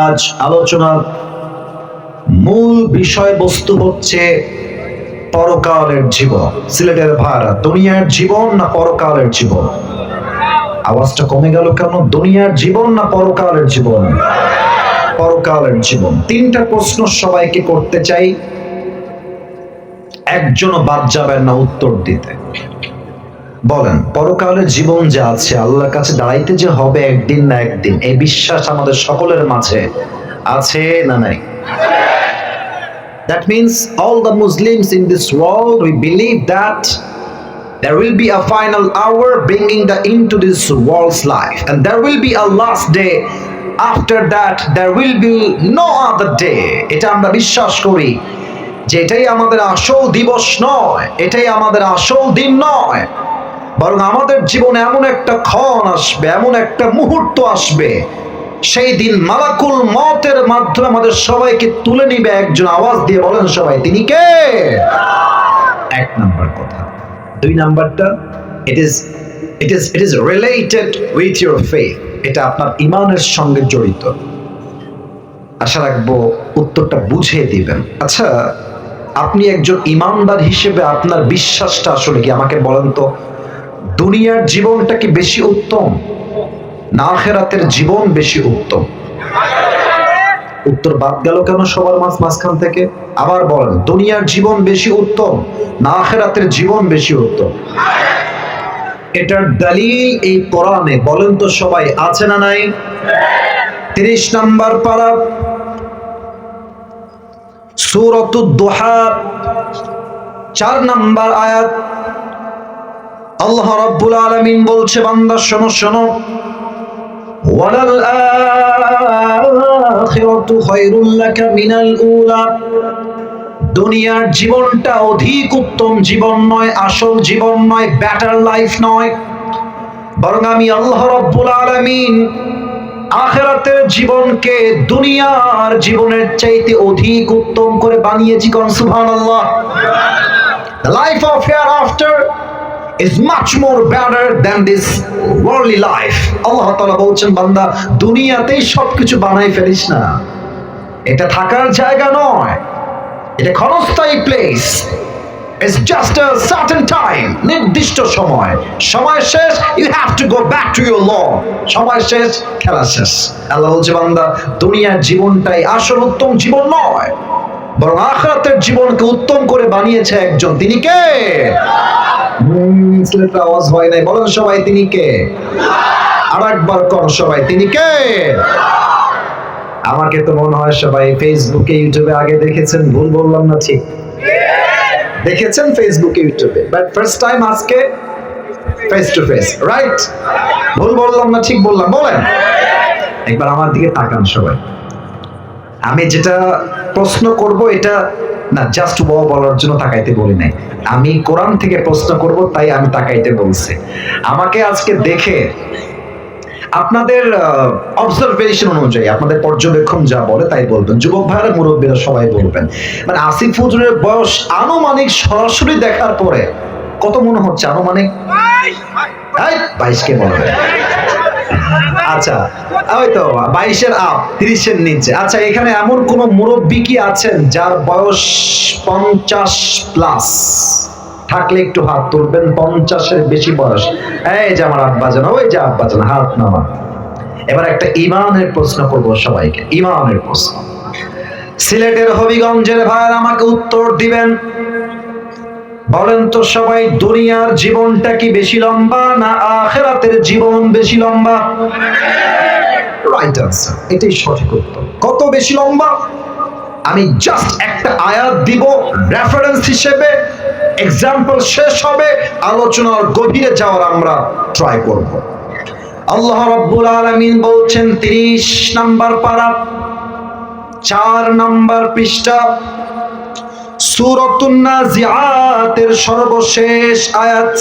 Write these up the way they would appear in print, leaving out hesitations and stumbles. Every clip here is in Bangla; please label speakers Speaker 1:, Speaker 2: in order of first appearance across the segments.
Speaker 1: আজ আলোচনার মূল বিষয়বস্তু হচ্ছে পরকালের জীবন। সিলেটের ভাড়া, দুনিয়ার জীবন না পরকালের জীবন? আওয়াজটা কমে গেল কেন? দুনিয়ার জীবন না পরকালের জীবন? পরকালের জীবন। তিনটা প্রশ্ন সবাইকে করতে চাই, একজনও বাদ যাবেন না উত্তর দিতে। বলেন, পরকালের জীবন যে আছে, আল্লাহর কাছে দাঁড়াইতে যে হবে একদিন না একদিন, এই বিশ্বাস আমাদের সকলের মাঝে আছে না নাই? That means all the Muslims in this world, we believe that there will be a final hour bringing the end to this world's life, and there will be a last day. After that there will be no other day. এটা আমরা বিশ্বাস করি যে এটাই আমাদের আসল দিবস নয়, এটাই আমাদের আসল দিন নয়, বরং আমাদের জীবনে এমন একটা ক্ষণ আসবে, এমন একটা মুহূর্ত আসবে, সেই দিন মালাকুল মওতের মাধ্যমে আমাদের সবাইকে তুলে নিবে একজন। আওয়াজ দিয়ে বলেন সবাই, তিনি কে? এক নাম্বার কথা। দুই নাম্বারটা, it is related with your faith. এটা আপনার ঈমানের সঙ্গে জড়িত। আশা রাখবো উত্তরটা বুঝিয়ে দিবেন। আচ্ছা, আপনি একজন ঈমানদার হিসেবে আপনার বিশ্বাসটা আসলে কি? আমাকে বলেন তো, দুনিয়ার জীবনটা কি বেশি উত্তম না আখিরাতের জীবন বেশি উত্তম? উত্তর বাদ গেল কেন সবার মাঝখান থেকে? আবার বলেন, দুনিয়ার জীবন বেশি উত্তম না আখিরাতের জীবন বেশি উত্তম? এটার দলিল এই কোরআনে। বলেন তো সবাই, আছে না নাই? 30 নম্বর পারা, সূরাতুদ দুহা, 4 নম্বর আয়াত। আল্লাহ রাব্বুল আলামিন বলছে, বান্দা শোনো শোনো, ওয়ালাল আখিরাতু খায়রুল লাকা মিনাল উলা। দুনিয়ার জীবনটা অধিক উত্তম জীবন নয়, আসল জীবন নয়, বেটার লাইফ নয়, বরং আমি আল্লাহ রাব্বুল আলামিন আখিরাতের জীবনকে দুনিয়ার জীবনের চাইতে অধিক উত্তম করে বানিয়েছি। কোন সুবহানাল্লাহ। The life of hereafter is much more better than this worldly life. আল্লাহ তাআলা বলছেন, বান্দা দুনিয়াতেই সবকিছু বানাই ফেলিস না, এটা থাকার জায়গা নয়, এটা ক্ষণস্থায়ী place. It's just a certain time, নির্দিষ্ট সময়, সময় শেষ, you have to go back to your Lord. সময় শেষ, খেলা শেষ। আল্লাহ বলছে, বান্দা দুনিয়ার জীবনটাই আসল উত্তম জীবন নয়, বরং আখিরাতের জীবনকে উত্তম করে বানিয়েছে একজন। তিনি কে? মুসলিমরা আওয়াজ হয় নাই, বলেন সবাই, তিনি কে? আরেকবার কর সবাই, তিনি কে? আমাকে তো মনে হয় সবাই ফেসবুকে ইউটিউবে আগে দেখেছেন, ভুল বললাম না? ঠিক দেখেছেন ফেসবুকে ইউটিউবে, বাট ফার্স্ট টাইম আজকে ফেস টু ফেস, রাইট? ভুল বললাম না ঠিক বললাম? বলেন একবার আমার দিকে তাকান সবাই। আমি যেটা প্রশ্ন করব এটা না জাস্ট বলার জন্য তাকাইতে বলি নাই, আমি কোরআন থেকে প্রশ্ন করব তাই আমি তাকাইতে বলছি। আমাকে আজকে দেখে আপনাদের অবজারভেশন অনুযায়ী, আপনাদের পর্যবেক্ষণ যা বলে তাই বলবেন। যুবক ভাইরা, মুরব্বীরা সবাই বলবেন। মানে আসিফ হুজুরের বয়স আনুমানিক সরাসরি দেখার পরে কত মনে হচ্ছে? আনুমানিক 22 কে বলবে? আচ্ছা, ওই তো 22-এর আপ, 30-এর নিচে। আচ্ছা, এখানে এমন কোন মুরব্বী কি আছেন যার বয়স 50 প্লাস? থাকলে একটু হাত তুলবেন। 50-এর বেশি বয়স, এই যে আমার আব্বাজান, ওই যে আব্বাজান, হাত নামা। এবার একটা ঈমানের প্রশ্ন করব সবাইকে, ঈমানের প্রশ্ন। সিলেটের হবিগঞ্জের ভাইরা আমাকে উত্তর দিবেন। বলেন তো সবাই, দুনিয়ার জীবনটা কি বেশি লম্বা না আখিরাতের জীবন বেশি লম্বা? রাইট আনসার, এটাই সঠিক উত্তর। কত বেশি লম্বা? আমি জাস্ট একটা আয়াত দিব রেফারেন্স হিসেবে, এক্সাম্পল শেষ হবে, আলোচনার গভীরে যাওয়ার আমরা ট্রাই করব। আল্লাহ রাব্বুল আলামিন বলছেন 30 নাম্বার পারা, 4 নাম্বার পৃষ্ঠা, সূরাতুন নাজিআতের সর্বশেষ আয়াত।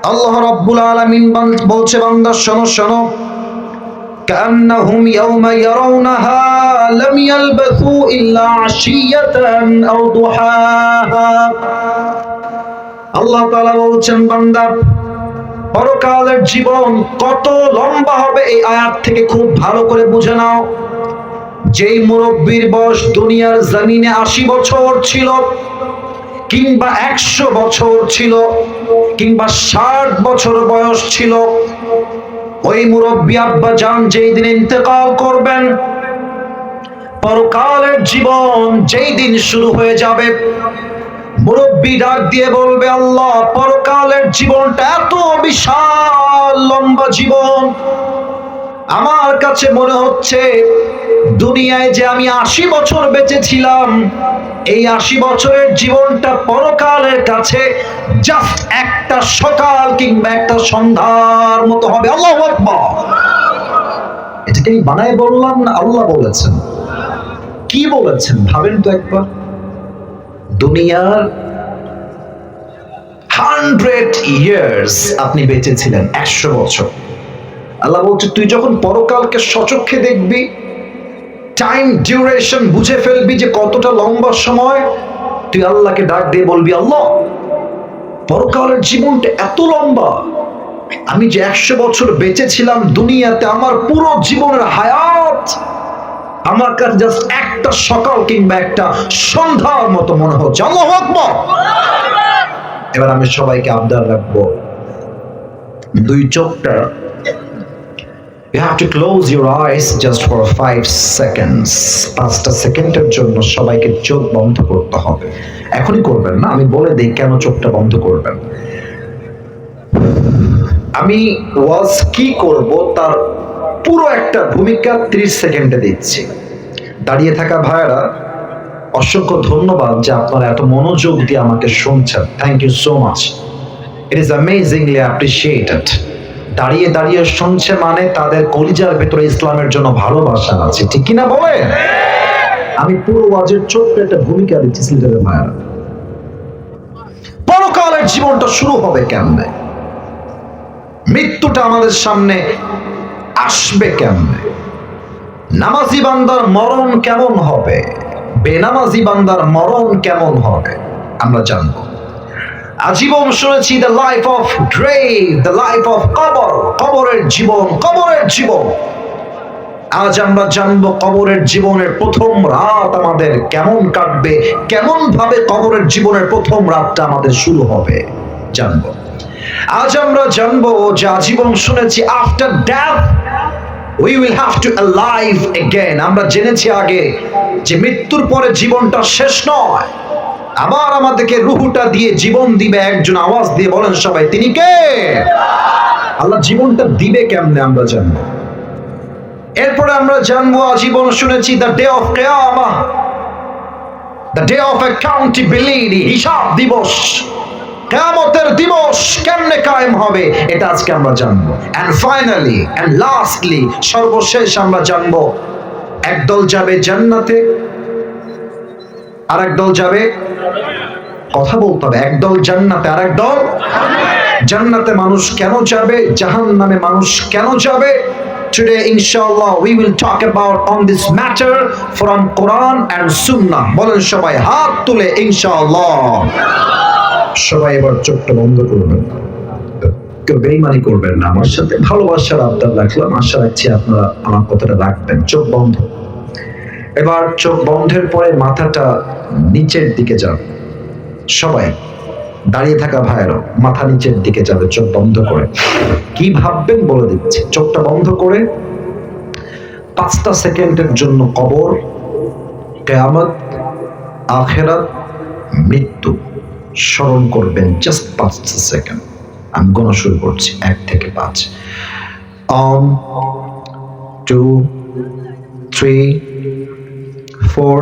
Speaker 1: আল্লাহ রাব্বুল আলামিন বলছে, বান্দা শোনো শোনো, কান্নাহুম ইয়াওমা ইয়ারাউনাহা লাম ইয়ালবাসু ইল্লা আশিয়াতান আও দুহাহা। আল্লাহ তাআলা বলছেন, বান্দা পরকালের জীবন কত লম্বা হবে এই আয়াত থেকে খুব ভালো করে বুঝে নাও। যেই মুরব্বীর বয়স দুনিয়ার জমিনে 80 বছর ছিল, কিংবা 100 বছর ছিল, কিংবা 60 বছর বয়স ছিল, ওই মুরব্বী আব্বা জান যেই দিন ইন্তেকাল করবেন, পরকালের জীবন যেই দিন শুরু হয়ে যাবে, মুরব্বী ডাক দিয়ে বলবে, আল্লাহ, পরকালের জীবনটা এত বিশাল লম্বা জীবন, আমার কাছে মনে হচ্ছে দুনিয়ায় যে আমি 80 বছর বেঁচে ছিলাম, এই 80 বছরের জীবনটা পরকালের কাছে জাস্ট একটা সকাল কিংবা একটা সন্ধ্যার মতো হবে। আল্লাহু আকবার। এটাকে আমি বানায় বললাম না আল্লাহ বলেছেন? কি বলেছেন ভাবেন তো একবার। দুনিয়ার 100 ইয়ার্স আপনি বেঁচে ছিলেন, 100 বছর। আল্লাহ বলছে তুই যখন পরকালকে সচক্ষে দেখবি, টাইম ডিউরেশন বুঝে ফেলবি যে কতটা লম্বা সময়, তুই আল্লাহকে ডাক দিয়ে বলবি, আল্লাহ, পরকালের জীবনটা এত লম্বা, আমি যে 100 বছর বেঁচে ছিলাম দুনিয়াতে, আমার পুরো জীবনের হায়াত আমার কাছে জাস্ট একটা সকাল কিংবা একটা সন্ধ্যার মতো মনে হচ্ছে। আল্লাহু আকবার। এবার আমি সবাইকে আবদার রাখবো, দুই চোখটা, you have to close your eyes just for 5 seconds, 5টা সেকেন্ডের জন্য সবাইকে চোখ বন্ধ করতে হবে। এখনই করবেন না, আমি বলে দিই কেন চোখটা বন্ধ করবেন। আমি ওয়াজ কি করব তার পুরো একটা ভূমিকা 30 সেকেন্ডে দিচ্ছি। দাঁড়িয়ে থাকা ভাইয়েরা, অসংখ্য ধন্যবাদ যে আপনারা এত মনোযোগ দিয়ে আমাকে শুনছেন। Thank you so much, it is amazingly appreciated. দাঁড়িয়ে দাঁড়িয়ে শুনছে মানে তাদের কলিজার ভেতরে ইসলামের জন্য ভালোবাসা আছে, ঠিক কিনা বলেন? আমি পুরো ওয়াজের ছোট্ট একটা ভূমিকা দিচ্ছি। সিলেটের ভাইয়েরা, পরকালের জীবনটা শুরু হবে কেমনে? মৃত্যুটা আমাদের সামনে আসবে কেমনে? নামাজি বান্দার মরণ কেমন হবে? বেনামাজি বান্দার মরণ কেমন হবে আমরা জানবো। আজীবন শুনেছি the life of grave, the life of কবর, কবরের জীবন, কবরের জীবন। আজ আমরা জানবো কবরের জীবনের প্রথম রাত আমাদের কেমন কাটবে, কেমন ভাবে কবরের জীবনের প্রথম রাতটা আমাদের শুরু হবে জানবো। আজ আমরা জানবো যে আজীবন শুনেছি after death we will have to alive again। আমরা জেনেছি আগে যে মৃত্যুর পরে জীবনটা শেষ নয়, আবার আমাদেরকে রুহুটা দিয়ে জীবন দিবে একজন। আওয়াজ দিয়ে বলেন সবাই, তিনি কে? আল্লাহ জীবনটা দিবে কেমনে আমরা জানবো। এরপরে আমরা জানবো, আজীবন শুনেছি দ্য ডে অফ কিয়ামা, দ্য ডে অফ অ্যাকাউন্টেবিলিটি, হিসাব দিবস, কিয়ামতের দিবস কেমনে কায়েম হবে, এটা আজকে আমরা জানবো। এন্ড ফাইনালি এন্ড লাস্টলি, সর্বশেষ আমরা জানবো একদল যাবে জান্নাতে, আর একদল যাবে, কথা বলতে হবে, একদল জান্নাতে আর একদল জান্নাতে। মানুষ কেন যাবে, জাহান্নামে মানুষ কেন যাবে? Today inshallah we will talk about on this matter from Quran and Sunnah। বলেন সবাই হাত তুলে ইনশাআল্লাহ। সবাই এবার চোখটা বন্ধ করবেন, কেউ বেঈমানি করবেন না, আমার সাথে ভালোবাসার আবদার রাখলাম, আশা রাখছি আপনারা আমার কথাটা রাখবেন। চোখ বন্ধ। এবার চোখ বন্ধের পরে মাথাটা নিচের দিকে যাবে। সবাই দাঁড়িয়ে থাকা ভাইয়েরও মাথা নিচের দিকে যাবে চোখ বন্ধ করে। কি ভাববেন বলে দিচ্ছি। চোখটা বন্ধ করে 5টা সেকেন্ডের জন্য কবর, কিয়ামত, আখিরাত, মৃত্যু স্মরণ করবেন। Just 5 second. আমি গণনা শুরু করছি 1 থেকে 5। 1 2 3 4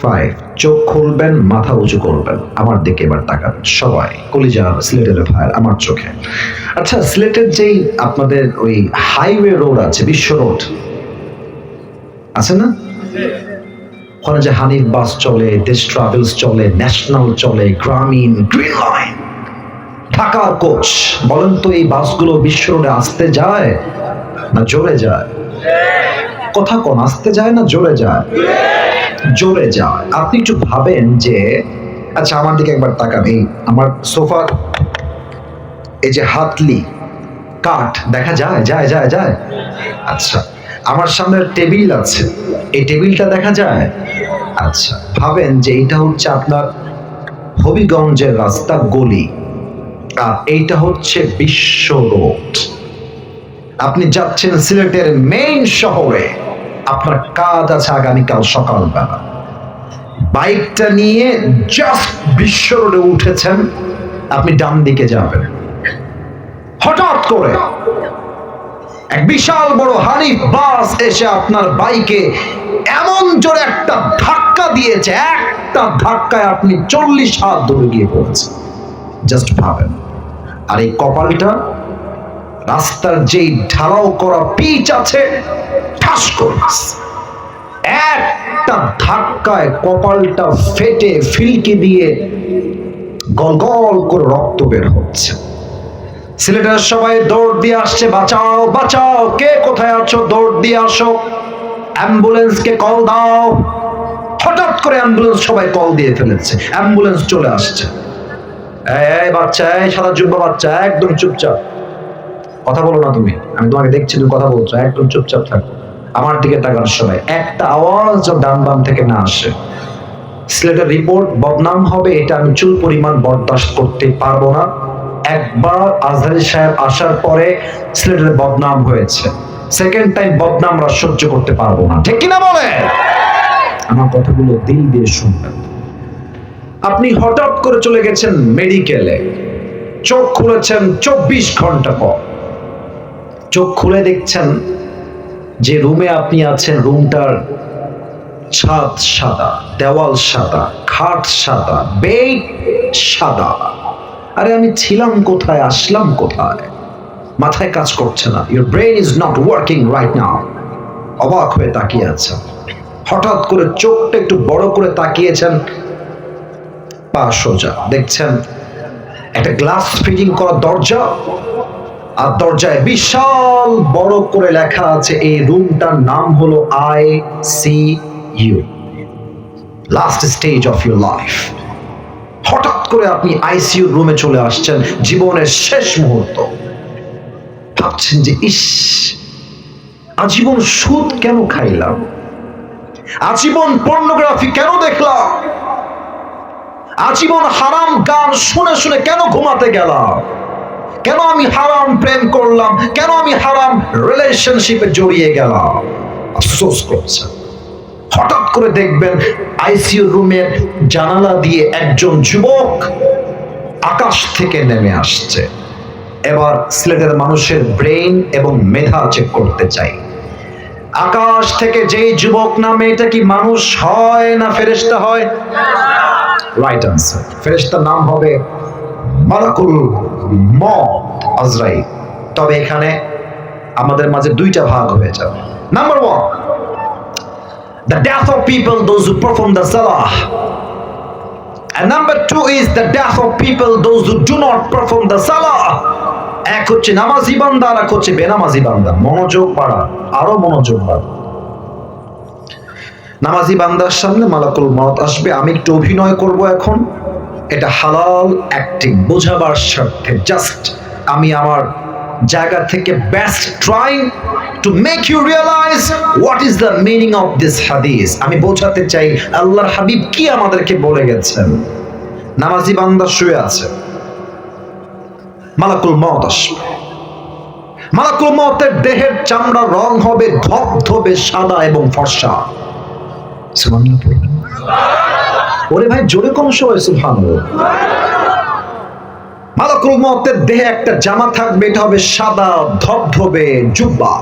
Speaker 1: 5। চোখ খুলবেন, মাথা উঁচু করবেন, আমার দিকে এবার তাকাবেন সবাই। কলিজা সিলেটের ভাই আমার চোখে। আচ্ছা, সিলেটের যেই আপনাদের ওই হাইওয়ে রোড আছে, বিশ্ব রোড আছে না, ওখানে যে হানিফ বাস চলে, দেশ ট্রাভেলস চলে, ন্যাশনাল চলে, গ্রামীণ, গ্রিন লাইন, ঢাকার কোচ, বলেন তো এই বাসগুলো বিশ্ব রোডে আসতে যায় না জোরে যায়? কথা কোন, আসতে যায় না জোরে যায়? জোরে যায়। আপনি একটু ভাবেন যে, আচ্ছা আমার দিকে একবার তাকান, এই আমার সোফার এই যে হাতলি কাঠ দেখা যায় যায় যায় যায়? আচ্ছা, আমার সামনে টেবিল আছে, এই টেবিলটা দেখা যায়? আচ্ছা, ভাবেন যে এটা হচ্ছে আপনার হবিগঞ্জের রাস্তা গলি, আর এইটা হচ্ছে বিশ্ব রোড। আপনি যাচ্ছেন সিলেটের মেইন শহরে, আপনার কাজ আছে আগামীকাল সকালবেলা। বাইকটা নিয়ে জাস্ট বিশ্ব রোডে উঠেছেন, আপনি ডান দিকে যাবেন, হঠাৎ করে এক বিশাল বড় হানিফ বাস এসে আপনার বাইকে এমন জোরে একটা ধাক্কা দিয়েছে, একটা ধাক্কায় আপনি 40 হাত দূরে গিয়ে পড়েছেন। জাস্ট ভাবেন। আর এই কপালটা রাস্তার যেই ঢালাও করা পিচ আছে, ঠাস করে একটা ধাক্কায় কপালটা ফেটে ফিলকি দিয়ে গল গল করে রক্ত বের হচ্ছে। সিলেটের সবাই দৌড় দিয়ে আসছে, বাঁচাও বাঁচাও, কে কোথায় আছো, দৌড় দিয়ে আসো, অ্যাম্বুলেন্সকে কল দাও। হঠাৎ করে অ্যাম্বুলেন্স সবাই কল দিয়ে ফেলেছে, অ্যাম্বুলেন্স চলে আসছে। এই বাচ্চা, এই সাদা জুব্বা বাচ্চা, একদম চুপচাপ, কথা বলো না তুমি, আমি তোমাকে দেখছি তুমি কথা বলছো, একদম চুপচাপ থাকো, আমার দিকে তাকান সবাই, একটা আওয়াজ ডান বাম থেকে না আসে। সিলেটের রিপোর্ট বদনাম হবে, এটা আমি চুল পরিমাণ বরদাস্ত করতে পারবো না। একবার আজহারী সাহেব আসার পরে সিলেটের বদনাম হয়েছে, সেকেন্ড টাইম বদনাম আমরা সহ্য করতে পারবো না, ঠিক কিনা বলে? আমার কথাগুলো দিল দিয়ে শুনবেন। আপনি হঠাৎ করে চলে গেছেন মেডিকেলে, চোখ খুলেছেন 24 ঘন্টা পর, চোখ খুলে দেখছেন যে রুমে আপনি আছেন, রুমটার ছাদ সাদা, দেওয়াল সাদা, খাট সাদা, বেড সাদা। আরে আমি ছিলাম কোথায়, আসলাম কোথায়? মাথায় কাজ করছে না, your brain is not working right now. অবাক হয়ে তাকিয়ে আছেন, হঠাৎ করে চোখটা একটু বড় করে তাকিয়েছেন, পা সোজা, দেখছেন একটা গ্লাস ফিটিং করা দরজা, আর দরজায় বিশাল বড় করে লেখা আছে এই রুমটার নাম হলো ICU, last stage of your life. হঠাৎ করে আপনি আইসিইউ রুমে চলে আসছেন, জীবনের শেষ মুহূর্ত। ভাবছেন যে ইস, আজীবন সুদ কেন খাইলাম, আজীবন পর্নোগ্রাফি কেন দেখলাম, আজীবন হারাম গান শুনে শুনে কেন ঘুমাতে গেলাম, কেন আমি হারাম প্রেম করলাম, কেন আমি হারাম রিলেশনশিপে জড়িয়ে গেলাম। আফসোস করছেন। হঠাৎ করে দেখবেন আইসিইউ রুমের জানালা দিয়ে একজন যুবক আকাশ থেকে নেমে আসছে। এবার সিলেটের মানুষের ব্রেন এবং মেধা চেক করতে চাই। আকাশ থেকে যেই যুবক নামে, এটা কি মানুষ হয় না ফেরেশতা হয়? রাইট আনসার, ফেরেশতার নাম হবে মালাকুল মউত, আজরাইল। তবে এখানে আমাদের মাঝে দুইটা ভাগ হয়ে যাবে। Number 1, the death of people, those who perform the salah, and number 2 is the death of people, those who do not perform the salah. এক হচ্ছে নামাজি বান্দা, আর এক হচ্ছে বেনামাজি বান্দা। মনোযোগ বাড়া, আরো মনোযোগ বাড়া। নামাজি বান্দার সামনে মালাকুল মউত আসবে, আমি একটু অভিনয় করব এখন, এটা হালাল অ্যাক্টিং, বোঝাবার স্বার্থে জাস্ট আমি আমার জায়গা থেকে best trying to make you realise what is the meaning of this হাদিস। আমি বোঝাতে চাই আল্লাহর হাবিব কি আমাদেরকে বলে গেছেন। নামাজি বান্দা শুয়ে আছে, মালাকুল মউত আসবে। মালাকুল মউতের দেহের চামড়ার রং হবে ধবধবে সাদা এবং ফর্সা। সুবহানাল্লাহ পড়বেন। ওরে ভাই জোরে কোন সময় সুবহানাল্লাহ। মালাকুল মউতের দেহে একটা জামা থাকবে, এটা হবে সাদা ধবধবে জুব্বা,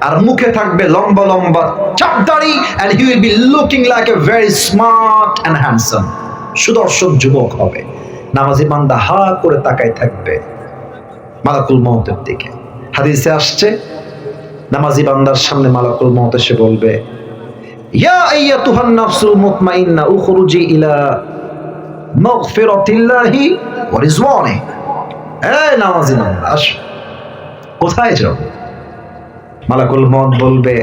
Speaker 1: আর মুখে থাকবে লম্বা লম্বা চাপদাড়ি, and he will be looking like a very smart and handsome, সুদর্শন যুবক হবে। নামাজি বান্দা হা করে তাকায় থাকবে মালাকুল মউতের দিকে। হাদিসে আসছে নামাজি বান্দার সামনে মালাকুল মউত এসে বলবে, ইয়া আইয়াতুহান নাফসুল মুতমাইন্না উখরুজি ইলা মাগফিরাতিল্লাহি ওয়া রিজওয়ানি। এই নামাজি বান্দা আসো, কোথায় যাও? মালাকুল মউত বলবে,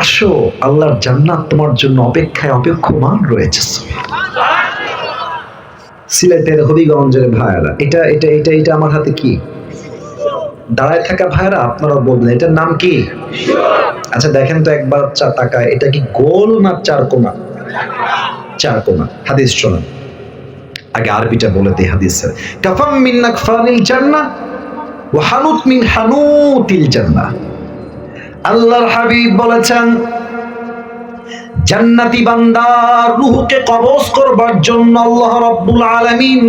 Speaker 1: আসো, আল্লাহর জান্নাত তোমার জন্য অপেক্ষায় অপেক্ষমান রয়েছে। সিলেটের হবিগঞ্জের ভাইরা, এটা এটা এটা এটা আমার হাতে কি? দাঁড়ায় থাকা ভাইরা আপনারা বলবেন এটার নাম কি? আচ্ছা দেখেন তো একবার তাকায়, এটা কি গোল না চার কোনা? চার কোনা। হাদিস শোনেন, আগে আরবিটা বলে দিই হাদিসের। কাফাম মিন নাকফানিল জান্নাহ ওয়া হানুত মিন হানুতিল জান্নাহ। আল্লাহর হাবিব বলেছেন জান্নাতি বান্দার রূহকে কবজ করবার জন্য আল্লাহ রাব্বুল আলামিন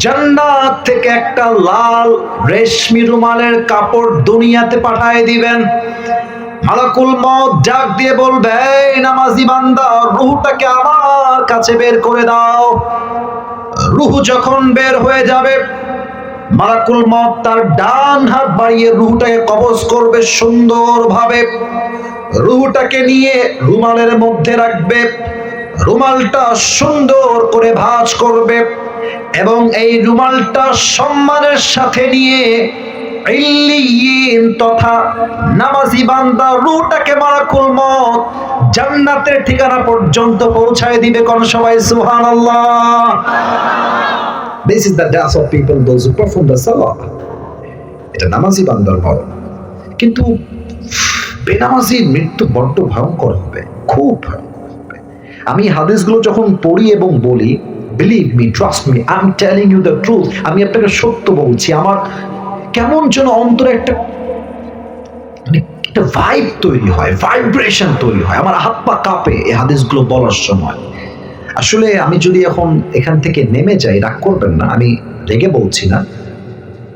Speaker 1: জান্নাত থেকে একটা লাল রেশমি রুমালের কাপড় দুনিয়াতে পাঠিয়ে দিবেন। মালাকুল মউত ডাক দিয়ে বলবে, এই নামাজি বান্দা, রূহটাকে আমার কাছে বের করে দাও। রূহ যখন বের হয়ে যাবে, মালাকুল মউত তার ডান হাত বাড়িয়ে রূহটাকে কবজ করবে সুন্দরভাবে। রূহটাকে নিয়ে রুমালের মধ্যে রাখবে, রুমালটা সুন্দর করে ভাঁজ করবে এবং এই রুমালটা সম্মানের সাথে নিয়ে ইল্লিয়িন তথা নামাজি বান্দা রূহটাকে মালাকুল মউত জান্নাতের ঠিকানা পর্যন্ত পৌঁছায় দিবে। কোন সবাই সুবহানাল্লাহ। This is the death of people, those who perform the salah. এটা নামাজি বান্দার মরণ। কিন্তু বেনামাজির মৃত্যু বড্ড ভয়ঙ্কর হবে, খুব ভয়ঙ্কর হবে। আমি হাদিসগুলো যখন পড়ি এবং বলি, believe me, trust me, I am telling you the truth, আমি আপনাকে সত্য বলছি। আমার কেমন যেন অন্তরে একটা ভাইব তৈরি হয়, ভাইব্রেশন তৈরি হয়, আমার হাত পা কাঁপে এই হাদিসগুলো বলার সময়। আসলে আমি যদি এখন এখান থেকে নেমে যাই, রাগ করবেন না, আমি রেগে বলছি না।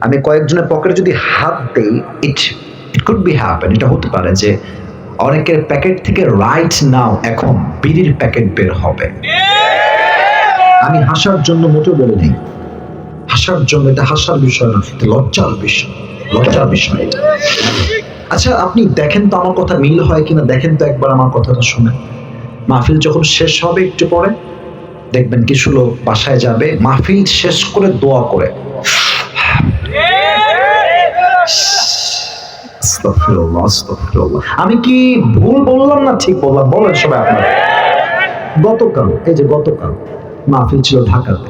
Speaker 1: আমি কয়েকজনের পকেটে যদি হাত দেই, ইট কুড বি হ্যাপেন, এটা হতে পারে যে অনেকের প্যাকেট থেকে রাইট নাও এখন বিড়ির প্যাকেট বের হবে। আমি হাসার জন্য মোটেও বলে নেই, হাসার জন্য, এটা হাসার বিষয় না, এটা লজ্জার বিষয়, লজ্জার বিষয় এটা। আচ্ছা আপনি দেখেন তো আমার কথা মিল হয় কিনা, দেখেন তো একবার আমার কথাটা শুনে। মাহফিল যখন শেষ হবে একটু পরে দেখবেন কিছু লোক বাসায় যাবে, মাহফিল শেষ করে দোয়া করে, আস্তাগফিরুল্লাহ, আস্তাগফিরুল্লাহ। আমি কি ভুল বললাম না ঠিক বললাম? বলেন সবাই আপনারা। গতকাল, এই যে গতকাল মাহফিল ছিল ঢাকাতে,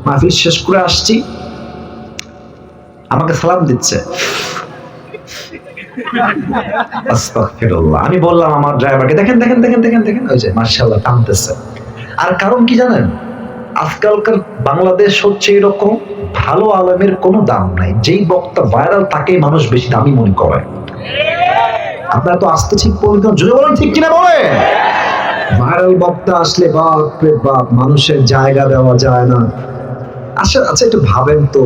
Speaker 1: মাহফিল শেষ করে আসছি, আমাকে সালাম দিচ্ছে, আস্তাগফিরুল্লাহ। আমি বললাম আমার ড্রাইভারকে, দেখেন দেখেন দেখেন দেখেন দেখেন, ওই যে মাশাআল্লাহ টানতেছে। আর কারণ কি জানেন, আজকালকার বাংলাদেশ হচ্ছে এরকম, ভালো আলেমের কোনো দাম নাই, যেই বক্তা ভাইরাল তাকেই মানুষ বেশি দামি মনে করে। আপনারা তো আসতে ঠিক বলবেন, জোরে বলেন ঠিক কিনা বলেন। ভাইরাল বক্তা আসলে বাপ রে বাপ, মানুষের জায়গা দেওয়া যায় না। আচ্ছা আচ্ছা একটু ভাবেন তো,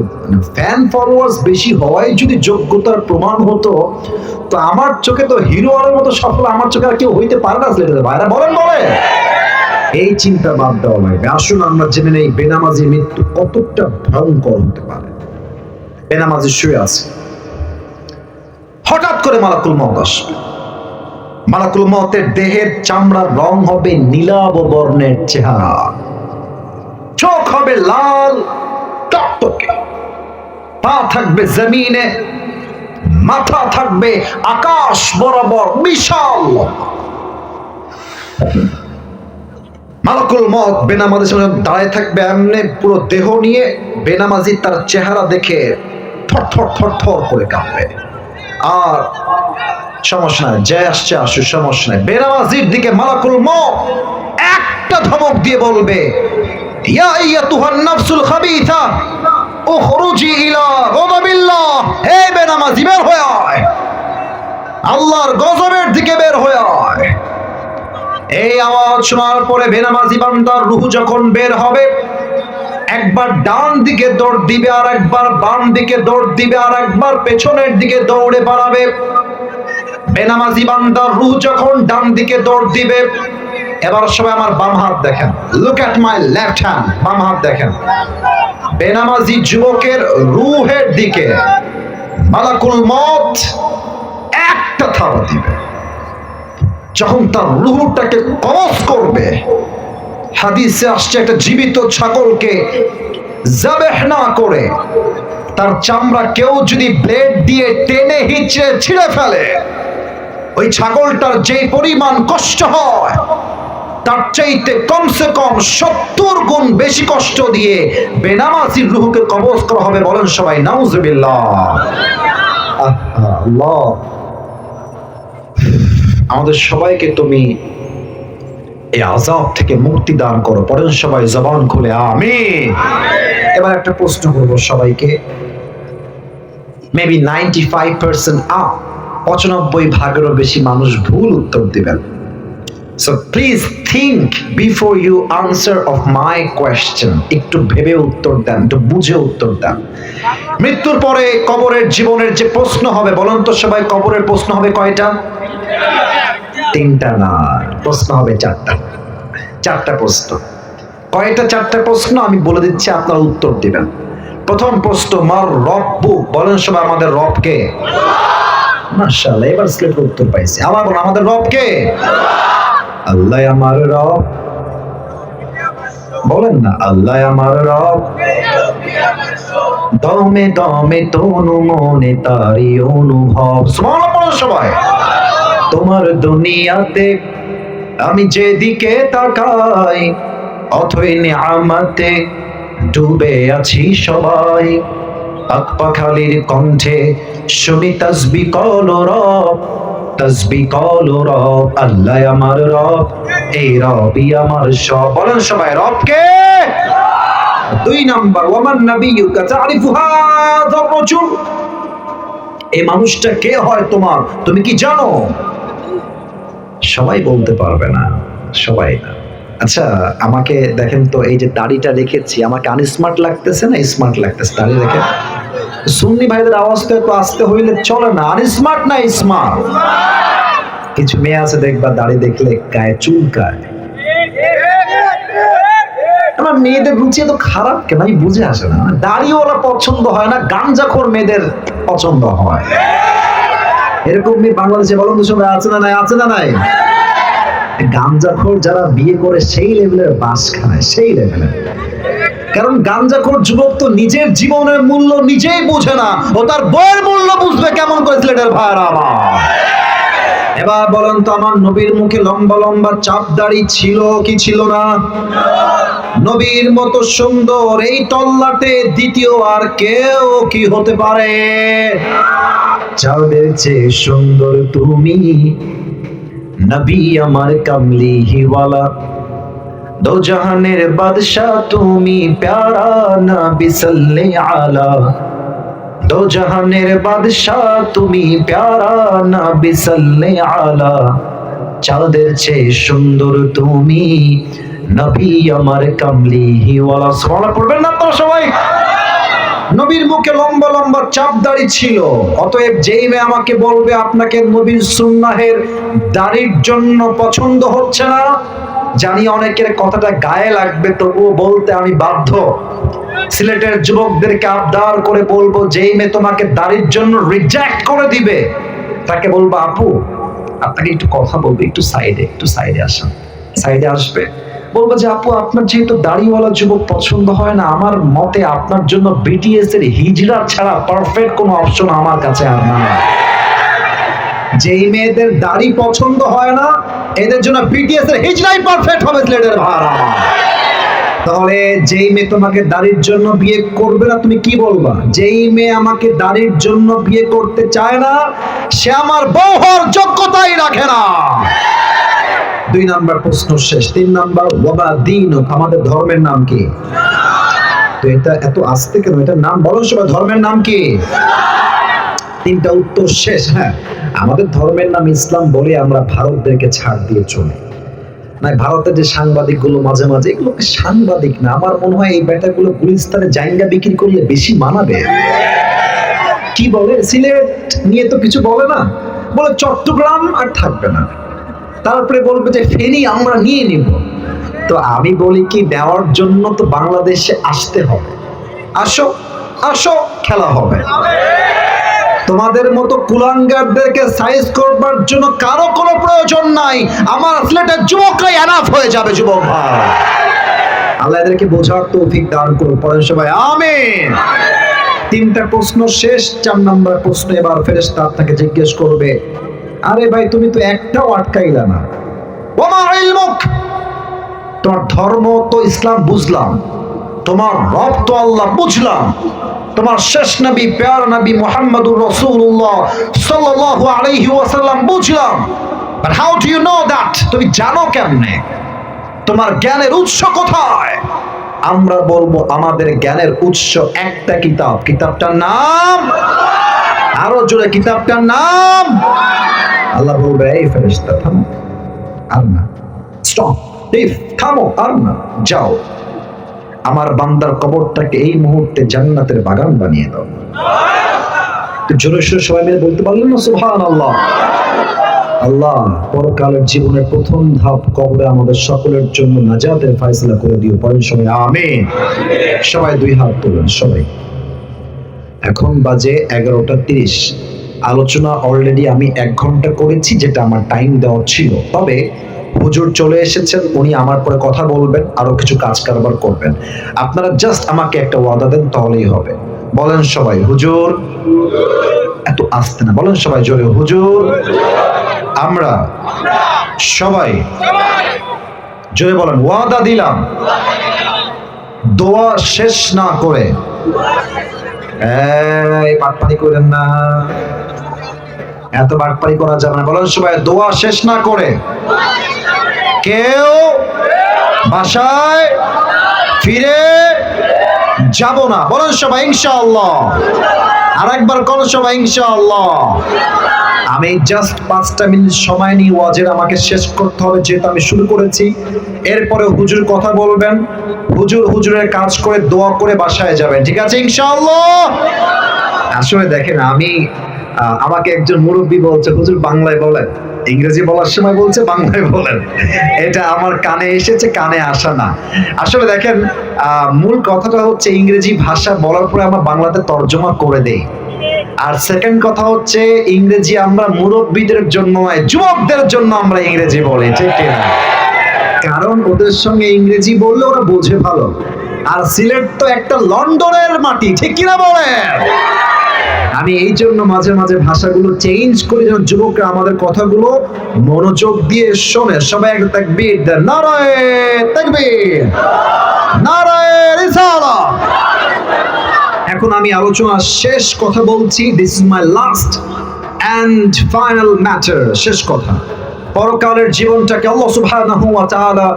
Speaker 1: ফ্যান ফলোয়ার্স বেশি হওয়াই যদি যোগ্যতার প্রমাণ হতো, তো আমার চোখে তো হিরো আলমের মতো সফল আমার চোখে আর কেউ হইতে পারে না। ভাইরা বলেন বলেন। এই চিন্তা বাদ দেওয়া লাগবে। আসুন আমরা জেনে নেই বেনামাজি মৃত্যু কতটা ভয়ঙ্কর হতে পারে। বেনামাজি শুয়ে আছে, হঠাৎ করে মালাকুল মউত আসবে। মালাকুল মউতের দেহের চামড়ার রং হবে নীলাভ বর্ণের চেহারা, চোখ হবে লাল টকটকে, পা থাকবে জমিনে, মাথা থাকবে আকাশ বরাবর বিশাল। মালাকুল মউত বেনামাজির সামনে দাঁড়ায় থাকবে এমনি, পুরো দেহ নিয়ে। বেনামাজি তার চেহারা দেখে থর থর থর থর করে কাঁপবে। আর সমস্যা নাই, যে আসছে আসুক, সমস্যা নাই। বেনামাজির দিকে মালাকুল মউত একটা ধমক দিয়ে বলবে, ইয়া আইয়াতুহান নাফসুল খাবিথা উখরুজি ইলা গাদাবিল্লাহ। হে বেনামাজি, বের হয়ে আয়, আল্লাহর গজবের দিকে বের হয়ে আয়। এই আওয়াজ শোনার পরে বেনামাজি বান্দার রূহ যখন বের হবে, একবার ডান দিকে দৌড় দিবে, আর একবার বাম দিকে দৌড় দিবে, আর একবার পেছনের দিকে দৌড়ে পালাবে। বেনামাজি বান্দার রূহ যখন ডান দিকে দৌড় দিবে, এবার সবাই আমার বাম হাত দেখেন, look at my left hand, বাম হাত দেখেন। বেনামাজি যুবকের রূহের দিকে মালাকুল মউত একটা থাবা দিবে। যখন তার রূহটাকে কবজ করবে, হাদিসে আসছে একটা জীবিত ছাগলকে যাবেহ না করে তার চামড়া কেউ যদি ব্লেড দিয়ে টেনে হিচড়ে ছিঁড়ে ফেলে, ওই ছাগলটার যে পরিমাণ কষ্ট হয় তার চাইতে কমসে কম 70 গুণ বেশি কষ্ট দিয়ে বেনামাজির রূহকে কবজ করা হবে। বলেন সবাই নাউজুবিল্লাহ। আল্লাহ আমাদের সবাইকে তুমি এই আযাব থেকে মুক্তি দান করো। পড়েন সবাই জবান খুলে আমিন। এবার একটা প্রশ্ন করব সবাইকে, মেবি 95% 95% বেশি মানুষ ভুল উত্তর দিবেন। So please think before you answer of my question. একটু ভেবে উত্তর দেন, একটু বুঝে উত্তর দেন। মৃত্যুর পরে কবরের জীবনের যে প্রশ্ন হবে, বলেন তো সবাই, কবরের প্রশ্ন হবে কয়টা? তিনটা না, প্রশ্ন হবে চারটা। চারটা প্রশ্ন। কয়টা চারটা প্রশ্ন আমি বলে দিচ্ছি, আপনারা উত্তর দিবেন। প্রথম প্রশ্ন, মার রব্বু, বলেন সবাই আমাদের রব কে? মাশাআল্লাহ, এবার স্লিপের উত্তর পাইছি। আবার বলেন আমাদের রব কে? আল্লাহ আমার রব। বলেন না, আল্লাহ আমার রব। দমে দমে তনু মনে তারি অনুভব। সুবহানাল্লাহ বলেন সবাই। তোমার দুনিয়াতে আমি যেদিকে তাকাই, অথই নিয়ামতে ডুবে আছি সবাই। পাকপাখালির কণ্ঠে শুনি তাসবিহ কল রব, তাসবিহ কল রব। আল্লাহ আমার রব, এই রবই আমার সব। বলেন সবাই রব কে? দুই নাম্বার, ওয়ামান নাবিয়্যুকা তা'রিফু হাযা রাজুল, এই মানুষটা কে হয় তোমার, তুমি কি জানো? সবাই বলতে পারবে না, সবাই না। আচ্ছা আমাকে দেখেন তো, এই যে দাড়িটা রেখেছি, আমাকে আনস্মার্ট লাগতেছে না স্মার্ট লাগতেছে? দাড়ি রেখে সুন্নি ভাইদের আওয়াজটা একটু আসতে হইলে চলে না, আনস্মার্ট না স্মার্ট? কিছু মেয়ে আছে দেখবা দাড়ি দেখলে গায়ে চুলকায়। আমার মেয়েদের রুচি এত খারাপ কেন আমি বুঝে আসে না। দাড়িওয়ালা পছন্দ হয় না, গাঞ্জাখোর মেয়েদের পছন্দ হয়। এরকম মেয়ে বাংলাদেশে বলুন তো সবাই আছে না নাই? আছে না নাই? গাঞ্জাখোর যারা বিয়ে করে সেই লেভেলের বাস খায়, সেই লেভেলের। কারণ গাঞ্জাখোর যুবক তো নিজের জীবনের মূল্য নিজেই বোঝে না, ও তার বইয়ের মূল্য বুঝবে কেমন করে? সিলেটের ভাইরা আমার, এবার বলেন তো, আমার নবীর মুখে লম্বা লম্বা চাপ দাড়ি ছিল কি ছিল না? নবীর মতো সুন্দর এই তল্লাটে দ্বিতীয় আর কেউ কি হতে পারে? চাঁদের চেয়ে সুন্দর তুমি, নবী আমার কামলি হিওয়ালা। দো জাহানের বাদশাহ তুমি, প্যারা নবী সাল্লাল্লাহু আলা। দো জাহানের বাদশাহ তুমি, প্যারা নবী সাল্লাল্লাহু আলা। চাঁদের চেয়ে সুন্দর তুমি, নবী আমার কামলি হিওয়ালা। সুবহানাল্লাহ পড়বেন না আপনারা সবাই? নবীর মুখে লম্বা লম্বা চাপ দাড়ি ছিল। অতএব যেই মেয়ে আমাকে বলবে আপনাকে নবীর সুন্নাহের দাড়ির জন্য পছন্দ হচ্ছে না, জানি অনেকের কথাটা গায়ে লাগবে, তবুও বলতে আমি বাধ্য। সিলেটের যুবকদেরকে আবদার করে বলবো, যেই মেয়ে তোমাকে দাড়ির জন্য রিজেক্ট করে দিবে, তাকে বলবো আপু আপনাকে একটু কথা বলবো, একটু সাইডে আসেন। সাইডে আসবে, বলবো যে আপু আপনার যেহেতু দাড়িওয়ালা যুবক পছন্দ হয় না, আমার মতে আপনার জন্য বিটিএস এর হিজড়া ছাড়া পারফেক্ট কোনো অপশন আমার কাছে আর না। যেই মেয়েদের দাড়ি পছন্দ হয় না, এদের জন্য বিটিএস এর হিজড়াই পারফেক্ট হবে সিলেটের ভাড়া। তাহলে যেই মেয়ে তোমাকে দাড়ির জন্য বিয়ে করবে না, তুমি কি বলবা? যেই মেয়ে আমাকে দাড়ির জন্য বিয়ে করতে চায় না, সে আমার বউ হওয়ার যোগ্যতাই রাখে না। দুই নাম্বার প্রশ্ন শেষ। তিন নাম্বার, ওয়াবা দীনুক, আমাদের ধর্মের নাম কি? তো এটা এত আস্তে কেন? এটার নাম বলো সবাই, ধর্মের নাম কি? তিনটা উত্তর শেষ। হ্যাঁ, আমাদের ধর্মের নাম ইসলাম বলে আমরা ভারতদেরকে ছাড় দিয়ে চলি। না, ভারতের যে সাংবাদিক গুলো মাঝে মাঝে, এগুলো সাংবাদিক না, আমার মনে হয় এই ব্যাটাগুলো গুলিস্তানে জায়গা বিক্রি করলে বেশি মানাবে। কি বলে, সিলেট নিয়ে তো কিছু বলে না, বলে চট্টগ্রাম আর থাকবে না, তারপরে বলবে যে ফেনী আমরা নিয়ে নিব। তো আমি বলি কি, নেওয়ার জন্য তো বাংলাদেশে আসতে হবে। আসো আসো, খেলা হবে। তোমাদের মতো কুলাঙ্গারদেরকে সাইজ করবার জন্য কারো কোনো প্রয়োজন নাই। আমার সিলেটের যুবকরাই এনাফ হয়ে যাবে। যুবক ভাই, আল্লাহ এদেরকে বোঝার তৌফিক দান করুন। পড়েন সবাই আমিন। তিনটা প্রশ্ন শেষ। 4 নম্বর প্রশ্ন, এবার ফেরেশতা আপনাকে জিজ্ঞেস করবে, আরে ভাই তুমি তো একটাও আটকাইলা না, ওমা ইলমুক, তোমার ধর্ম তো ইসলাম বুঝলাম, তোমার রব তো আল্লাহ বুঝলাম, তোমার শেষ নবী প্যার নবী মুহাম্মদুর রাসূলুল্লাহ সাল্লাল্লাহু আলাইহি ওয়াসাল্লাম বুঝলাম, but how do you know that? তুমি জানো কেমনে? তোমার জ্ঞানের উৎস কোথায়? আমরা বলবো আমাদের জ্ঞানের উৎস একটা কিতাব, কিতাবটার নাম, আরো জোরে, কিতাবটার নাম। আল্লাহ বলবে, এই ফেরেশতা থামো, আর না, স্টপ, থামো, আর না, যাও আমার বান্দার কবরটাকে এই মুহূর্তে জান্নাতের বাগান বানিয়ে দাও। তো জোরে সোরে সবাই মিলে বলতে পারলেন না সুবহানাল্লাহ? আল্লাহ পরকালের জীবনের প্রথম ধাপ কবরে আমাদের সকলের জন্য নাজাতের ফয়সালা করে দিও। পরের সময় আমিন। সবাই দুই হাত তোলেন সবাই। এখন বাজে 11:30। আলোচনা অলরেডি আমি 1 ঘন্টা করেছি, যেটা আমার টাইম দেওয়া ছিল। তবে হুজুর চলে এসেছেন, উনি আমার পরে কথা বলবেন, আরো কিছু কাজ কারবার করবেন। আপনারা জাস্ট আমাকে একটা ওয়াদা দেন, তাহলেই হবে। বলেন সবাই হুজুর। এত আস্তে না, বলেন সবাই জোরে হুজুর। আমরা সবাই জোরে বলেন, ওয়াদা দিলাম দোয়া শেষ না করে, এই বাটপারি করেন না, এত বাটপারি করা যাবে না। বলেন সবাই, দোয়া শেষ না করে কেউ বাসায় ফিরে যাব না। বলেন সবাই ইনশাআল্লাহ। আরেকবার কোন সবাই ইনশাআল্লাহ। আমি জাস্ট 5টা মিনিট সময় নিয়ে ওয়াজের আমাকে শেষ করতে হবে, যেহেতু আমি শুরু করেছি। এরপরে হুজুর কথা বলবেন, হুজুরের কাজ করে দোয়া করে বাসায় যাবেন, ঠিক আছে ইনশাআল্লাহ? আসলে দেখেন, আমাকে একজন মুরব্বী বলছে, হুজুর বাংলায় বলেন। ইংরেজি বলার সময় বলছে বাংলায় বলেন। এটা আমার কানে এসেছে, কানে আসা না। আসলে দেখেন, মূল কথাটা হচ্ছে ইংরেজি ভাষা বলার পরে আমরা বাংলাতে তর্জমা করে দেই। আর সেকেন্ড কথা হচ্ছে, ইংরেজি আমরা মুরব্বীদের জন্য নয়, যুবকদের জন্য আমরা ইংরেজি বলি, ঠিক কিনা? কারণ ওদের সঙ্গে ইংরেজি বললে ওরা বোঝে ভালো। আর সিলেট তো একটা লন্ডনের মাটি, ঠিক কিনা বলেন? আমি এই জন্য মাঝে মাঝে ভাষাগুলো চেঞ্জ করি, যেন যুবকরা আমাদের কথাগুলো মনোযোগ দিয়ে শোনে। সবাই একটা তাকবীর দেন, নারায়ে তাকবীর, নারায়ে রিসালাহ। এখন আমি আলোচনার শেষ কথা বলছি। This is my last and final matter, শেষ কথা। পরকালের জীবনটাকে আল্লাহ সুবহানাহু ওয়া তাআলা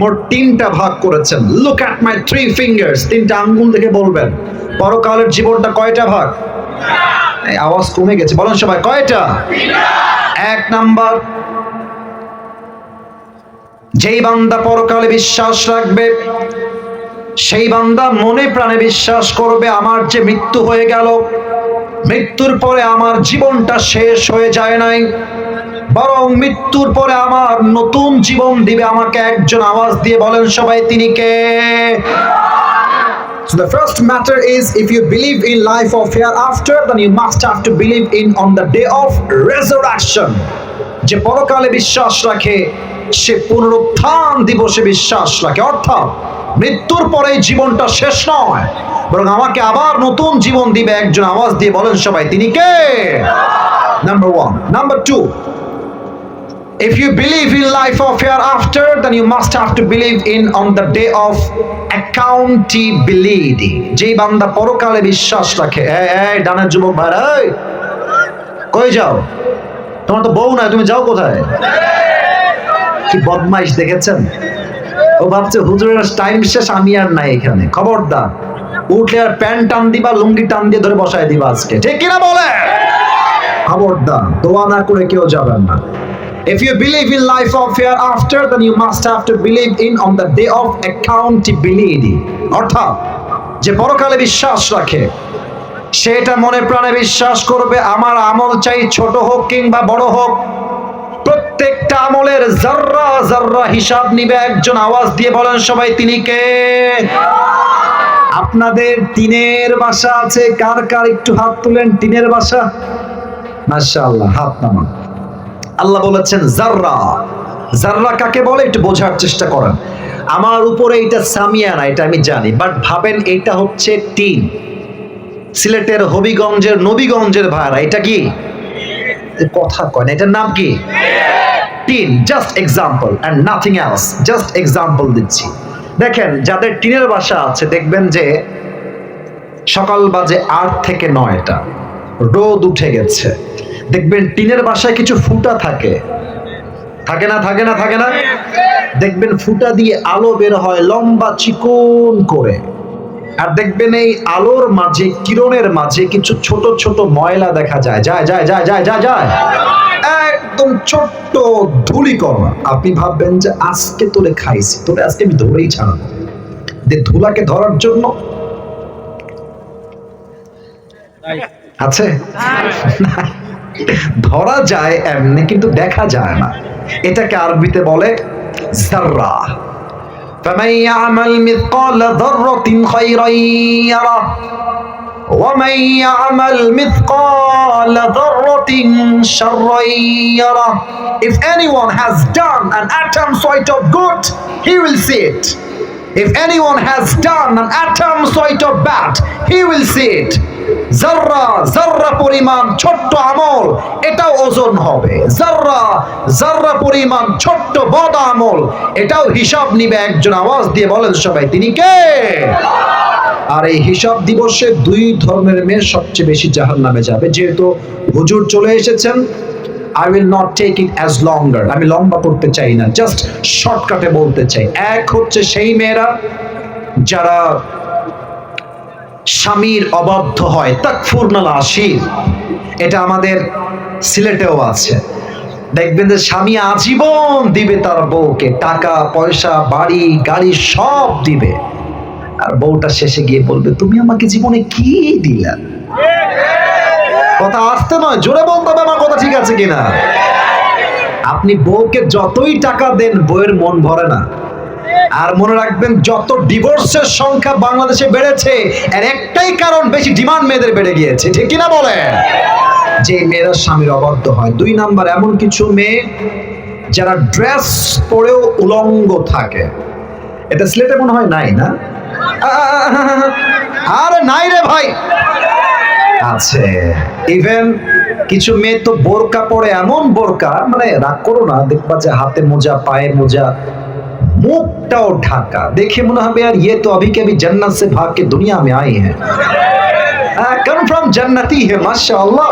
Speaker 1: মোট 3টা ভাগ করেছেন। লুক অ্যাট মাই 3 ফিঙ্গার্স, 3টা আঙ্গুল থেকে বলবেন পরকালের জীবনটা কয়টা ভাগ? এই আওয়াজ কমে গেছে, বলেন সবাই কয়টা? 1 নাম্বার, যেই বান্দা পরকালে বিশ্বাস রাখবে, সেই বান্দা মনে প্রাণে বিশ্বাস করবে আমার যে মৃত্যু হয়ে গেল, মৃত্যুর পরে আমার জীবনটা শেষ হয়ে যায় নাই, বরং মৃত্যুর পরে আমার নতুন জীবন দিবে আমাকে একজন। আওয়াজ দিয়ে বলেন সবাই, তিনি কে? So the first matter is, if you believe in life of hereafter, then you must have to believe in on the day of resurrection. যে পরকালে বিশ্বাস রাখে সে পুনরুত্থান দিবসে বিশ্বাস রাখে, অর্থাৎ মৃত্যুর পরে জীবনটা শেষ নয়, বরং আমাকে আবার নতুন জীবন দিবে একজন। আওয়াজ দিয়ে বলেন সবাই, তিনি কে? Number 1. Number 2, if you believe in life of hereafter, then you must have to believe in on the day of accountability. যেই বান্দা পরকালে বিশ্বাস রাখে, এই ডানের যুবক ভাইরা, কই যাও? তোমার তো বউ নাই, তুমি যাও কোথায়? কি বদমাইশ দেখেছেন? ও ভাবছে হুজুরের টাইম শেষ, আমি আর নাই এখানে। খবরদার, উঠলে আর প্যান্ট টান দিবা, লুঙ্গি টান দিয়ে ধরে বসায় দিবা আজকে, ঠিক কিনা বলে? খবরদার, দোয়া না করে কেউ যাবেন না। If you believe in life of hereafter, then you must have to believe in on the day of accountability. অর্থাৎ যে পরকালে বিশ্বাস রাখে, সেটা মনে প্রাণে বিশ্বাস করবে আমার আমল চাই ছোট হোক কিংবা বড় হোক, প্রত্যেকটা আমলের জাররা জাররা হিসাব নিবে একজন। আওয়াজ দিয়ে বলেন সবাই, তিনি কে? আপনাদের টিনের বাসা আছে? কার কার একটু হাত তুলেন। টিনের বাসা, মাশাআল্লাহ, হাত নামান। আল্লাহ বলেছেন জাররা। জাররা কাকে বলে একটু বোঝার চেষ্টা করেন। আমার উপরে এটা সামিয়ানা, এটা আমি জানি, বাট ভাবেন এটা হচ্ছে টিন। সিলেটের হবিগঞ্জের নবীগঞ্জের ভাড়া, এটা কি কথা কয় না, এটার নাম কি? Tin. Just example and nothing else, just example দিচ্ছি। দেখেন যাদের টিনের বাসা আছে, দেখবেন যে সকাল বাজে 8 থেকে 9টা, রোদ উঠে গেছে। দেখবেন টিনের বাসায় কিছু ফুটা থাকে, থাকে না? থাকে না? থাকে না? দেখবেন ফুটা দিয়ে আলো বের হয় লম্বা চিকন করে। আর দেখবেন এই আলোর মাঝে, কিরণের মাঝে কিছু ছোট ছোট ময়লা দেখা যায়, যায় যায় যায় যায় যায় যায়, একদম ছোট্ট ধূলিকণা। আপনি ভাববেন যে আজকে তোরে খাইছি, তোরে আজকে আমি ধরেই ছাড়াবো। ধুলাকে ধরার জন্য আছে, ধরা যায় এমনি, কিন্তু দেখা যায় না। এটাকে আরবিতে বলে যাররা। فمن يعمل مثقال ذرة خيرا يره ومن يعمل مثقال ذرة شرا يره. If anyone has done an atom sort of good, he will see it. If anyone has done an atom sort of bad, he will see it. যাররা যাররা পরিমাণ ছোট্ট আমল, এটাও ওজন হবে। যাররা যাররা পরিমাণ ছোট্ট বদ আমল, এটাও হিসাব নিবে একজন। আওয়াজ দিয়ে বলেন সবাই, তিনি কে? আর এই হিসাব দিবসে 2 ধর্মের মেয়ে সবচেয়ে বেশি জাহান্নামে যাবে। যেহেতু হুজুর চলে এসেছেন, I will not take it as longer. আমি লম্বা করতে চাই না, জাস্ট শর্টকাটে বলতে চাই। এক হচ্ছে সেই মেয়েরা যারা স্বামীর অবাধ্য হয়, তাকফুরনাল আশির। এটা আমাদের সিলেটেও আছে। দেখবেন যে স্বামী আজীবন দিবে তার বউকে, টাকা পয়সা বাড়ি গাড়ি সব দিবে, আর বউটা শেষে গিয়ে বলবে, তুমি আমাকে জীবনে কি দিলা? কথা আসতে নয়, জোরে বলতে হবে আমার কথা, ঠিক আছে কিনা? আপনি বউকে যতই টাকা দেন, বউয়ের মন ভরে না। আর মনে রাখবেন, যত ডিভোর্সের সংখ্যা বাংলাদেশে বেড়েছে, এর একটাই কারণ, বেশি ডিমান্ড মেয়েদের বেড়ে গিয়েছে, ঠিক কিনা বলেন? যে মেয়েরা স্বামীর অবাধ্য হয়। 2 নাম্বার, এমন কিছু মেয়ে যারা ড্রেস পরেও উলঙ্গ থাকে। এটা সিলেটে মনে হয় নাই, না? আরে নাই রে ভাই, আছে। ইভেন কিছু মেয়ে তো বোরকা পরে, এমন বোরকা, মানে রাগ করো না, দেখবা যে হাতে মোজা, পায়ে মোজা, মুখটাও ঢাকা, দেখে মনে হবে यार ये तो अभी के अभी जन्नत से भाग के दुनिया में आई है, কনফার্ম জান্নাতি হে মাশাআল্লাহ।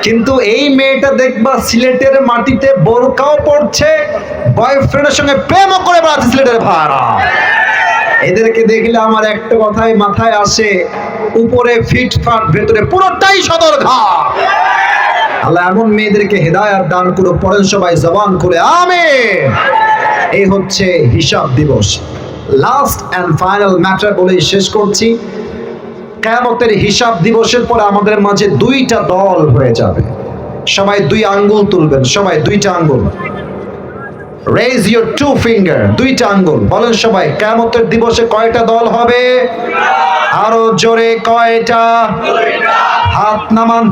Speaker 1: কিন্তু এই মেয়েটা দেখবা সিলেটের মাটিতে বোরকাও পড়ছে, বয়ফ্রেন্ডের সঙ্গে প্রেমও করে বেড়াচ্ছে সিলেটের ভাড়া। এদেরকে দেখলে আমার একটা কথাই মাথায় আসে, উপরে ফিটফাট, ভেতরে পুরোটাই সদরঘাট। আল্লাহ এমন মেয়েদেরকে হেদায়েত দান করুক, পড়েন সবাই জবান খুলে আমিন। এই হচ্ছে হিসাব দিবস। লাস্ট এন্ড ফাইনাল ম্যাটার বলে শেষ করছি। কিয়ামতের হিসাব দিবসের পরে আমাদের মাঝে 2টা দল হয়ে যাবে। সবাই 2 আঙ্গুল তুলবেন, সবাই 2টা আঙ্গুল। Raise your 2 finger, 2টা আঙ্গুল। বলেন সবাই, কিয়ামতের দিবসে কয়টা দল হবে? আরো জোরে, কয়টা? 2টা। হাত নামান,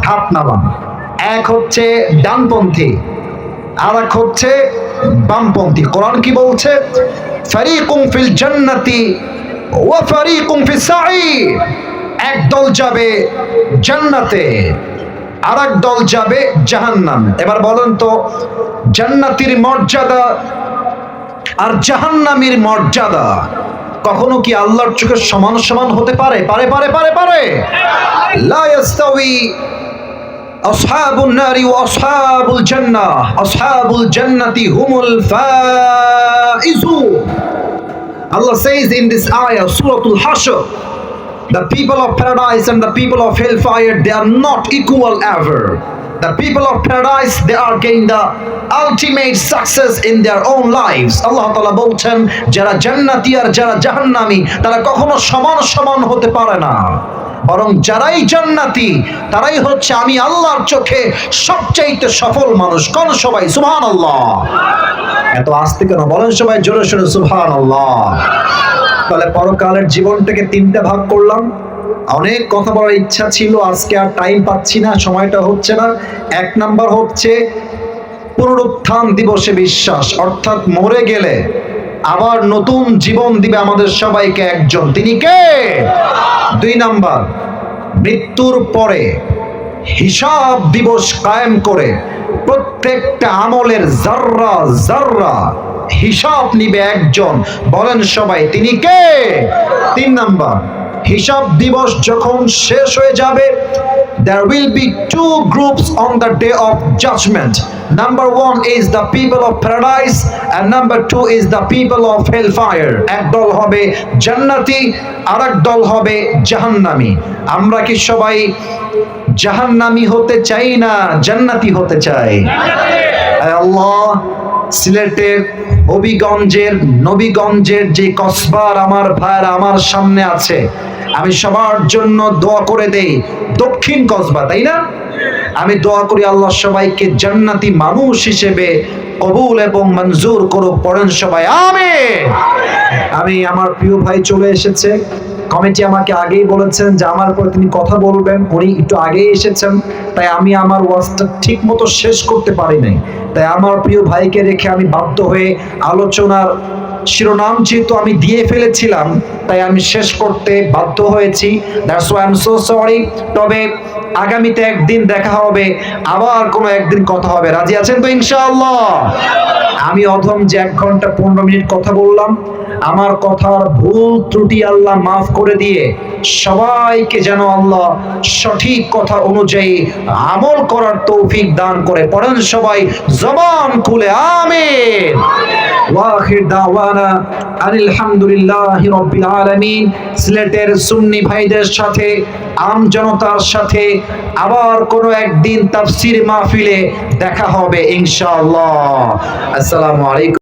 Speaker 1: হাত নামান। এক হচ্ছে ডানপন্থী, আর এক হচ্ছে বামপন্থী। কোরআন কি বলছে? ফারিকুম ফিল জান্নাতি ওয়া ফারিকুম ফিস সাঈর। এক দল যাবে জান্নাতে, আর এক দল যাবে জাহান্নামে। এবার বলেন তো, জান্নাতীর মর্যাদা আর জাহান্নামীর মর্যাদা কখনো কি আল্লাহর চোখে সমান সমান হতে পারে? পারে পারে পারে পারে? লা ইয়াস্তাওয়ি আসহাবুন নারি ওয়া আসহাবুল জান্নাহ, আসহাবুল জান্নাতি হুমুল Faizun. Allah says in this ayah, Suratul Hashr, the people of paradise and the people of hellfire, they are not equal ever. The people of paradise, they are getting the ultimate success in their own lives. Allah Ta'ala বলছেন, যারা জান্নাতি আর যারা জাহান্নামী, তারা কখনো সমান সমান হতে পারে না। বরং যারাই জান্নাতি, তারাই হচ্ছে আমি আল্লাহর চোখে সবচাইতে সফল মানুষ। কোন সবাই সুবহানাল্লাহ। এত আস্তে কেন? বলেন সবাই জোরে সোরে সুবহানাল্লাহ। তাহলে পরকালের জীবনটাকে 3টা ভাগ করলাম। অনেক কথা বলার ইচ্ছা ছিল, আজকে আর টাইম পাচ্ছি না, সময়টা হচ্ছে না। 1 নাম্বার হচ্ছে পুনরুত্থান দিবসে বিশ্বাস, অর্থাৎ মরে গেলে আবার নতুন জীবন দিবে আমাদের সবাইকে একজন, তিনি কে? 2 নাম্বার, মৃত্যুর পরে হিসাব দিবস কায়েম করে প্রত্যেকটা আমলের যাররা যাররা হিসাব নিবে একজন, বলেন সবাই তিনি কে? 3 নাম্বার, হিসাব দিবস যখন শেষ হয়ে যাবে, there will be two groups on the day of judgment. Number one is the people of paradise and number two is the people of hellfire. এক দল হবে জান্নাতি, আরেক দল হবে জাহান্নামী। আমরা কি সবাই জাহান্নামী হতে চাই না জান্নাতি হতে চাই? আয় আল্লাহ, সিলেটের হবিগঞ্জের নবীগঞ্জের যে কসবার আমার ভাইরা আমার সামনে আছে, আমি সবার জন্য দোয়া করে দেই। দক্ষিণ কসবা, তাই না? আমি দোয়া করি আল্লাহ সবাইকে জান্নাতি মানুষ হিসেবে কবুল এবং মঞ্জুর করুক, পড়েন সবাই আমিন। আমি আমার প্রিয় ভাই চলে এসেছে, কমিটি আমাকে আগেই বলেছেন যে আমার পরে তিনি কথা বলবেন, উনি একটু আগেই এসেছেন, তাই আমি আমার ওয়াজটা ঠিক মতো শেষ করতে পারি নাই। তাই আমার প্রিয় ভাইকে রেখে আমি বাধ্য হয়ে আলোচনার শিরোনাম যেহেতু আমি দিয়ে ফেলেছিলাম, তাই আমি শেষ করতে বাধ্য হয়েছি। That's why I am so sorry. তবে আগামীতে একদিন দেখা হবে, আবার কোনো একদিন কথা হবে, রাজি আছেন তো ইনশাআল্লাহ? আমি অধম যে 1 ঘন্টা 15 মিনিট কথা বললাম, আমার কথার ভুল ত্রুটি আল্লাহ মাফ করে দিয়ে সবাইকে যেন আল্লাহ সঠিক কথা অনুযায়ী আমল করার তৌফিক দান করে, পড়েন সবাই জবান খুলে আমিন। ওয়াখির দাওয়ানা আলহামদুলিল্লাহি রাব্বিল আলামিন। সিলেটের সুন্নি ভাইদের সাথে, আম জনতার সাথে আবার কোনো একদিন তাফসীর মাহফিলে দেখা হবে ইনশাআল্লাহ। আসসালামু আলাইকুম।